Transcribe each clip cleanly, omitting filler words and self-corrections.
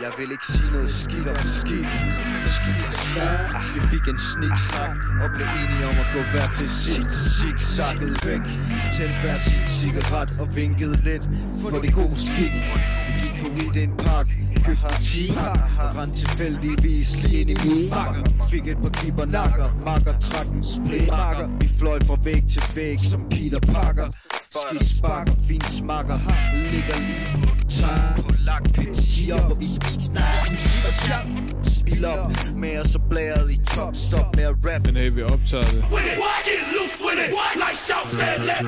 Jeg vil ikke sige noget skidt om skidt. Vi fik en sniksnak og blev enige om at gå hver til sit. Zigzaggede væk, tændte hver sin cigaret og vinkede lidt for det gode skik. Vi gik forbi den park, købte en t-pack og rendte tilfældigvis lige ind i min makker. Fik et par kibbernakker, makker trak en spritmakker. Vi fløj fra væg til væg som Peter Parker. Skidt sparker, fin smakker, ligger lige på tang på lakpins. Tiger op og vi speedsnakker som shit. Spil op med os og blæret i top. Stop med at rap. Men hey, vi optager det. Get loose with it, like Shout said, let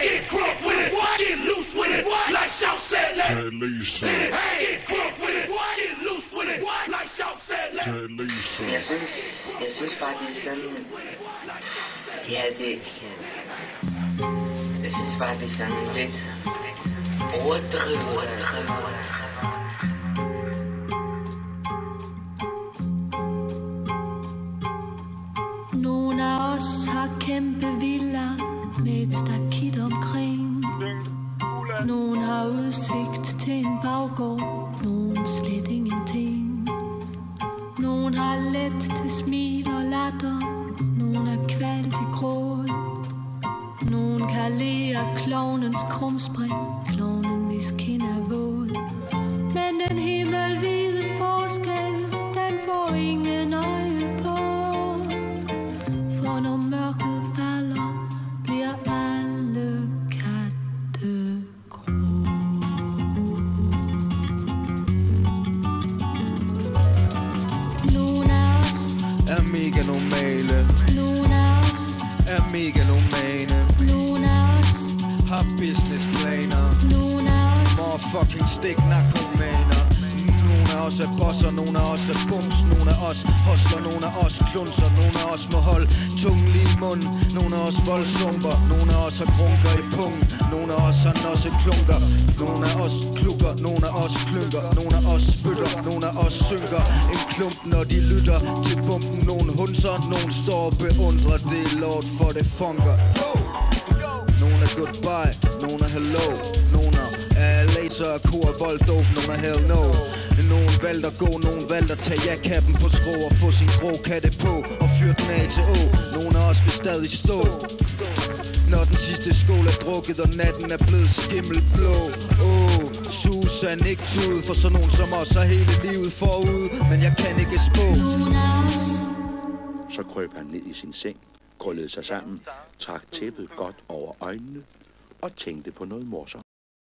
get crook with it, get loose with it, like Shout said, let get crook with it, get loose with it, like Shout said, let. Jeg synes bare, det er sådan... Ja, det... Jeg synes bare, det er sådan lidt overdrevet. Nogle af os har kæmpe villa med et stakit omkring. Nogle har udsigt til en baggård, nogle slet ingenting. Nogle har let til smil og latter, nogle er kvalt i gråd. Nogen kan le af klovnens krumspring, klovnen hvis kind er våd. Men den himmelvide forskel, den får ingen øje på. For når mørket falder, bliver alle katte grå. Nogle af os er mega normale. Nogle af os er mega normale. Nogle af os har businessplaner. Nogle af os motherfucking stik narkomaner. Nogle af os er bosser, nogle af os er bums. Nogle af os hostler, nogle af os klunser. Nogle af os må holde tungen lige i munden. Nogle af os voldsumper, nogle af os har grunker i pungen. Nogle af os har nosseklunker. Nogle af os klukker, nogle af os klynker. Nogle af os spytter, nogle af os synker. En klump når de lytter til bumpen. Nogle hunser, nogle står og beundrer. Det er lort for det funker. Nogle er goodbye, nogle er hello. Nogle er laser, kor, volddope. Nogle er hell no. Nogen valgte at gå, nogen valgte at tage ja-kappen på skrå og få sin grå katte på og fyre den af til å. Nogle af os vil stadig stå, når den sidste skål er drukket og natten er blevet skimmelblå. Susan ikke tude, for sådan nogen som os har hele livet forud. Men jeg kan ikke spå. Så krøb han ned i sin seng, krøllede sig sammen, trak tæppet godt over øjnene og tænkte på noget morsomt.